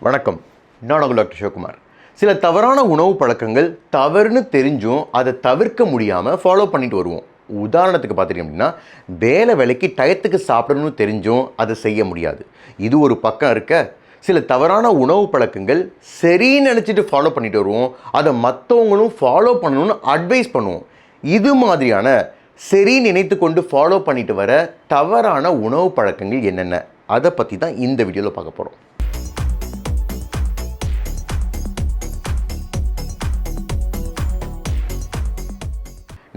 வணக்கம். நான் உங்கள் டாக்டர் சிவகுமார். சில தவறான உணவு பழக்கங்கள் தவறுன்னு தெரிஞ்சும் அதை தவிர்க்க முடியாமல் ஃபாலோ பண்ணிட்டு வருவோம். உதாரணத்துக்கு பார்த்துட்டீங்க அப்படின்னா, வேலைக்கு டயத்துக்கு சாப்பிடணும்னு தெரிஞ்சும் அதை செய்ய முடியாது. இது ஒரு பக்கம் இருக்க, சில தவறான உணவு பழக்கங்கள் சரின்னு நினச்சிட்டு ஃபாலோ பண்ணிட்டு வருவோம். அதை மற்றவங்களும் ஃபாலோ பண்ணணும்னு அட்வைஸ் பண்ணுவோம். இது மாதிரியான சரி நினைத்து கொண்டு ஃபாலோ பண்ணிட்டு வர தவறான உணவு பழக்கங்கள் என்னென்ன, அதை பற்றி தான் இந்த வீடியோவில் பார்க்க போகிறோம்.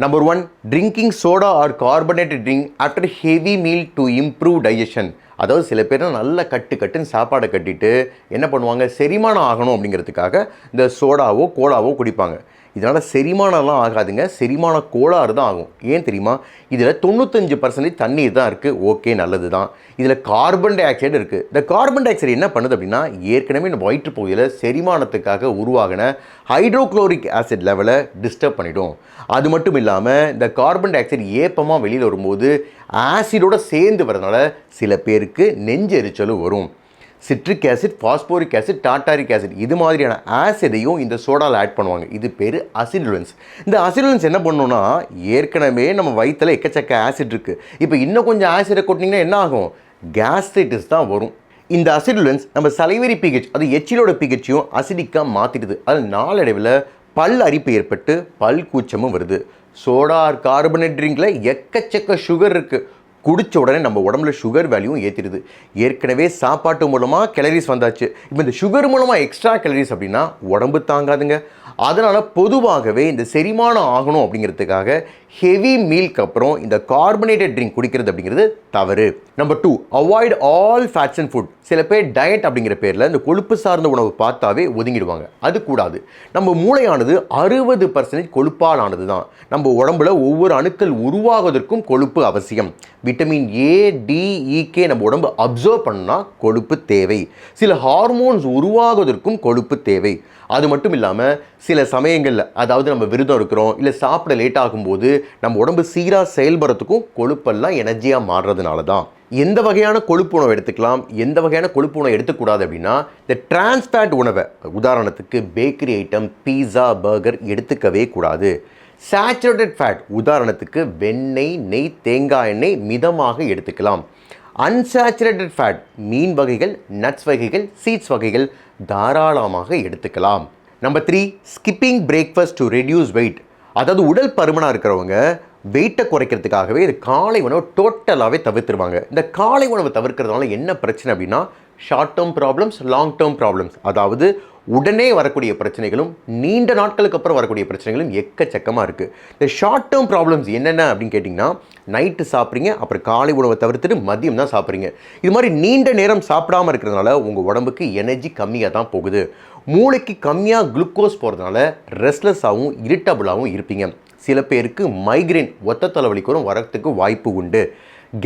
Number 1, drinking soda or carbonated drink after heavy meal to improve digestion. அதாவது சில பேர் நல்ல கட்டுன்னு சாப்பாடை கட்டிட்டு என்ன பண்ணுவாங்க, செரிமானம் ஆகணும் அப்படிங்கிறதுக்காக இந்த சோடாவோ கோலாவோ குடிப்பாங்க. இதனால் செரிமானம்லாம் ஆகாதுங்க, செரிமான கோளாறு தான் ஆகும். ஏன் தெரியுமா? இதில் 95% தண்ணீர் தான் இருக்குது. ஓகே, நல்லது தான். இதில் கார்பன் டை ஆக்சைடு இருக்குது. இந்த கார்பன் டை ஆக்சைடு என்ன பண்ணுது அப்படின்னா, ஏற்கனவே இந்த வயிற்றுப்பகுதியில் செரிமானத்துக்காக உருவாகின ஹைட்ரோக்ளோரிக் ஆசிட் லெவலை டிஸ்டர்ப் பண்ணிடும். அது மட்டும் இல்லாமல் இந்த கார்பன் டை ஆக்சைடு ஏப்பமாக வெளியில் வரும்போது ஆசிடோடு சேர்ந்து வரதுனால சில பேருக்கு நெஞ்செரிச்சலும் வரும். Citric acid, phosphoric acid, tartaric acid இது மாதிரியான ஆசிடையும் இந்த சோடாவில் ஆட் பண்ணுவாங்க. இது பேர் அசிடுலன்ஸ். இந்த அசிடுலன்ஸ் என்ன பண்ணணும்னா, ஏற்கனவே நம்ம வயிற்றில் எக்கச்சக்க ஆசிட் இருக்குது. இப்போ இன்னும் கொஞ்சம் ஆசிடை கொட்டினீங்கன்னா என்ன ஆகும்? கேஸ்ட்ரைட்டிஸ் தான் வரும். இந்த அசிடுலன்ஸ் நம்ம சலைவரி பிஹெச், அது எச்சிலோட பிஹெச்சையும் அசிடிக்காக மாற்றிடுது. அது நாளடைவில் பல் அரிப்பு ஏற்பட்டு பல் கூச்சமும் வருது. சோடா கார்பனேட் ட்ரிங்கில் எக்கச்சக்க சுகர் இருக்குது. குடித்த உடனே நம்ம உடம்புல சுகர் வேல்யூவும் ஏற்றிடுது. ஏற்கனவே சாப்பாட்டு மூலமாக கேலரிஸ் வந்தாச்சு, இப்போ இந்த சுகர் மூலமாக எக்ஸ்ட்ரா கேலரிஸ் அப்படின்னா உடம்பு தாங்காதுங்க. அதனால் பொதுவாகவே இந்த செரிமானம் ஆகணும் அப்படிங்கிறதுக்காக ஹெவி மீல்க்கு அப்புறம் இந்த கார்பனேட்டட் ட்ரிங்க் குடிக்கிறது அப்படிங்கிறது தவறு. Number 2, avoid all fats and food. சில பேர் டயட் அப்படிங்கிற பேரில் இந்த கொழுப்பு சார்ந்த உணவு பார்த்தாவே ஒதுங்கிடுவாங்க. அது கூடாது. நம்ம மூளையானது 60% கொழுப்பால் ஆனது தான். நம்ம உடம்புல ஒவ்வொரு அணுக்கள் உருவாகுவதற்கும் கொழுப்பு அவசியம். விட்டமின் ஏ, டி, இகே நம்ம உடம்பு அப்சர்வ் பண்ணால் கொழுப்பு தேவை. சில ஹார்மோன்ஸ் உருவாகுவதற்கும் கொழுப்பு தேவை. அது மட்டும் இல்லாமல் சில சமயங்களில், அதாவது நம்ம விரதம் இருக்கிறோம், இல்லை சாப்பிட லேட் ஆகும்போது நம்ம உடம்பு சீராக செயல்படுறதுக்கும் கொழுப்பெல்லாம் எனர்ஜியாக மாறுறதுனால தான். எந்த வகையான கொழுப்பு உணவு எடுத்துக்கலாம், எந்த வகையான கொழுப்பு உணவு எடுத்துக்கூடாது அப்படின்னா, இந்த டிரான்ஸ்ஃபேட் உணவை, உதாரணத்துக்கு பேக்கரி ஐட்டம், பீஸா, பர்கர் எடுத்துக்கவே கூடாது. சேச்சுரேட்டட் ஃபேட், உதாரணத்துக்கு வெண்ணெய், நெய், தேங்காய் எண்ணெய் மிதமாக எடுத்துக்கலாம். அன்சேச்சுரேட்டட் ஃபேட், மீன் வகைகள், நட்ஸ் வகைகள், சீட்ஸ் வகைகள் தாராளமாக எடுத்துக்கலாம். Number 3, skipping breakfast to reduce wait. அதாவது உடல் பருமனாக இருக்கிறவங்க வெயிட்டை குறைக்கிறதுக்காகவே இது காலை உணவு டோட்டலாகவே தவிர்த்துருவாங்க. இந்த காலை உணவை தவிர்க்கிறதுனால என்ன பிரச்சனை அப்படின்னா, short term problems, long term problems, அதாவது உடனே வரக்கூடிய பிரச்சனைகளும் நீண்ட நாட்களுக்கு அப்புறம் வரக்கூடிய பிரச்சனைகளும் எக்கச்சக்கமாக இருக்குது. இந்த ஷார்ட் டேர்ம் ப்ராப்ளம்ஸ் என்னென்ன அப்படின்னு கேட்டிங்கன்னா, நைட்டு சாப்பிட்றீங்க, அப்புறம் காலை உணவை தவிர்த்துட்டு மதியம் தான் சாப்பிட்றீங்க. இது மாதிரி நீண்ட நேரம் சாப்பிடாமல் இருக்கிறதுனால உங்கள் உடம்புக்கு எனர்ஜி கம்மியாக தான் போகுது. மூளைக்கு கம்மியாக குளுக்கோஸ் போகிறதுனால ரெஸ்ட்லெஸ்ஸாகவும் இரிட்டபிளாகவும் இருப்பீங்க. சில பேருக்கு மைக்ரேன், ஒத்த தலைவலிக்கு வரத்துக்கு வாய்ப்பு உண்டு.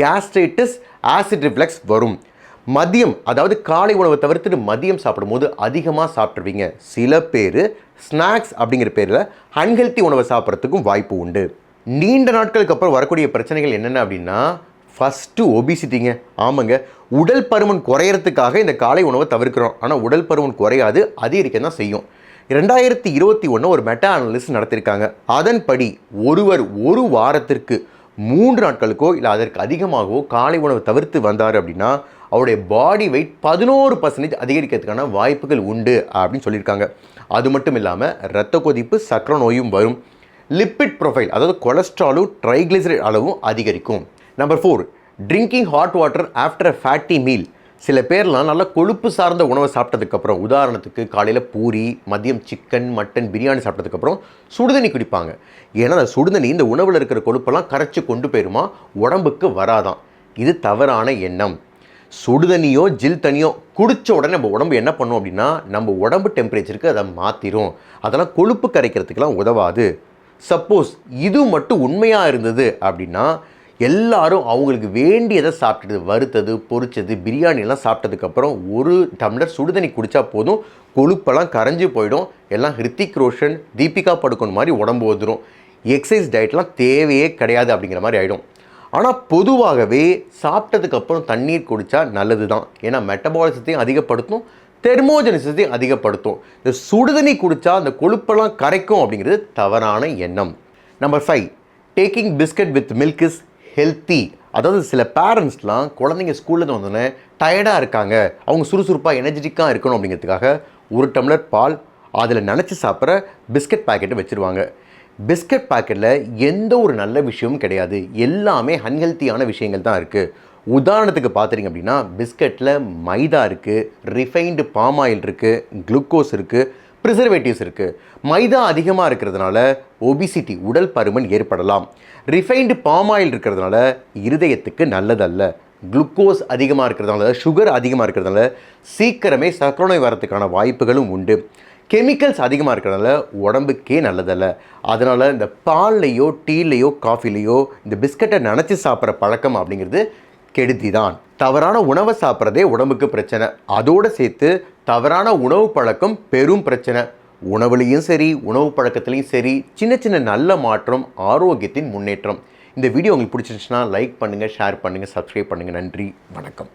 கேஸ்ட்ரைட்டிஸ், ஆசிட் ரிஃப்ளெக்ஸ் வரும். மதியம், அதாவது காலை உணவை தவிர்த்துட்டு மதியம் சாப்பிடும்போது அதிகமாக சாப்பிட்ருவீங்க. சில பேர் ஸ்நாக்ஸ் அப்படிங்கிற பேரில் அன்ஹெல்த்தி உணவை சாப்பிட்றதுக்கும் வாய்ப்பு உண்டு. நீண்ட நாட்களுக்கு அப்புறம் வரக்கூடிய பிரச்சனைகள் என்னென்ன அப்படின்னா, ஃபஸ்ட்டு ஒபிசிட்டிங்க. ஆமாங்க, உடல் பருமன் குறையிறதுக்காக இந்த காலை உணவை தவிர்க்கிறோம். ஆனால் உடல் பருமன் குறையாது, அதிகரிக்க தான் செய்யும். 2021 ஒரு மெட்டா அனாலிசிஸ் நடத்தியிருக்காங்க. அதன்படி ஒருவர் ஒரு வாரத்திற்கு 3 நாட்களுக்கோ இல்லை அதற்கு அதிகமாகவோ காலை உணவை தவிர்த்து வந்தார் அப்படின்னா அவருடைய பாடி வெயிட் 11% அதிகரிக்கிறதுக்கான வாய்ப்புகள் உண்டு அப்படின்னு சொல்லியிருக்காங்க. அது மட்டும் இல்லாமல் இரத்த கொதிப்பு, சர்க்கரை நோயும் வரும். லிப்பிட் ப்ரொஃபைல், அதாவது கொலஸ்ட்ராலும் ட்ரைக்ளிசரைட் அளவும் அதிகரிக்கும். Number 4, drinking hot water after a fatty meal. சில பேர்லாம் நல்லா கொழுப்பு சார்ந்த உணவை சாப்பிட்டதுக்கப்புறம், உதாரணத்துக்கு காலையில் பூரி, மதியம் சிக்கன், மட்டன், பிரியாணி சாப்பிட்டதுக்கப்புறம் சுடுதண்ணி குடிப்பாங்க. ஏன்னா அந்த சுடுதண்ணி இந்த உணவில் இருக்கிற கொழுப்பெல்லாம் கரைச்சி கொண்டு போயிருமா, உடம்புக்கு வராதான். இது தவறான எண்ணம். சுடுதண்ணியோ ஜில் தண்ணியோ குடித்த உடனே நம்ம உடம்பு என்ன பண்ணும் அப்படின்னா, நம்ம உடம்பு டெம்பரேச்சருக்கு அதை மாற்றிடும். அதெல்லாம் கொழுப்பு கரைக்கிறதுக்கெல்லாம் உதவாது. சப்போஸ் இது மட்டும் உண்மையாக இருந்தது அப்படின்னா, எல்லாரும் அவங்களுக்கு வேண்டியதை சாப்பிட்டது, வறுத்தது, பொரிச்சது, பிரியாணியெல்லாம் சாப்பிட்டதுக்கப்புறம் ஒரு டம்ளர் சுடுதண்ணி குடித்தா போதும், கொழுப்பெல்லாம் கரைஞ்சி போயிடும். எல்லாம் ஹிருத்திக் ரோஷன், தீபிகா படுகோன் மாதிரி உடம்பு வந்துடும். எக்ஸசைஸ் டயட்லாம் தேவையே கிடையாது அப்படிங்கிற மாதிரி ஆகிடும். ஆனால் பொதுவாகவே சாப்பிட்டதுக்கப்புறம் தண்ணீர் குடித்தா நல்லது தான். ஏன்னா மெட்டபாலிசத்தையும் அதிகப்படுத்தும், தெர்மோஜெனிசிஸை அதிகப்படுத்தும். இந்த சுடுதண்ணி குடித்தா அந்த கொழுப்பெல்லாம் கரைக்கும் அப்படிங்கிறது தவறான எண்ணம். Number 5, taking biscuit with milk is healthy. அதாவது சில பேரண்ட்ஸ்லாம் குழந்தைங்க ஸ்கூல்லேருந்து வந்தோடனே டயர்டாக இருக்காங்க, அவங்க சுறுசுறுப்பாக எனர்ஜெட்டிக்காக இருக்கணும் அப்படிங்கிறதுக்காக 1 டம்ளர் பால் அதில் நினச்சி சாப்பிட்ற பிஸ்கட் பாக்கெட்டை வச்சுருவாங்க. பிஸ்கட் பாக்கெட்டில் எந்த ஒரு நல்ல விஷயமும் கிடையாது, எல்லாமே அன்ஹெல்த்தியான விஷயங்கள் தான் இருக்குது. உதாரணத்துக்கு பார்த்துட்டிங்க அப்படின்னா பிஸ்கட்டில் மைதா இருக்குது, ரிஃபைன்டு பாம் ஆயில் இருக்குது, குளுக்கோஸ் இருக்குது, ப்ரிசர்வேட்டிவ்ஸ் இருக்குது. மைதா அதிகமாக இருக்கிறதுனால ஒபிசிட்டி, உடல் பருமன் ஏற்படலாம். ரிஃபைன்டு பாம் ஆயில் இருக்கிறதுனால இருதயத்துக்கு நல்லதல்ல. குளுக்கோஸ் அதிகமாக இருக்கிறதுனால, சுகர் அதிகமாக இருக்கிறதுனால சீக்கிரமே சர்க்கரை நோய் வரத்துக்கான வாய்ப்புகளும் உண்டு. கெமிக்கல்ஸ் அதிகமாக இருக்கிறதுனால உடம்புக்கே நல்லதல்ல. அதனால் இந்த பால்லையோ டீலையோ காஃபிலையோ இந்த பிஸ்கட்டை நினச்சி சாப்பிட்ற பழக்கம் அப்படிங்கிறது கெடுதி தான். தவறான உணவை சாப்பிட்றதே உடம்புக்கு பிரச்சனை, அதோடு சேர்த்து தவறான உணவு பழக்கம் பெரும் பிரச்சனை. உணவுலையும் சரி, உணவு பழக்கத்துலேயும் சரி, சின்ன சின்ன நல்ல மாற்றம் ஆரோக்கியத்தின் முன்னேற்றம். இந்த வீடியோ உங்களுக்கு பிடிச்சிருந்துச்சுன்னா லைக் பண்ணுங்கள், ஷேர் பண்ணுங்கள், சப்ஸ்கிரைப் பண்ணுங்கள். நன்றி, வணக்கம்.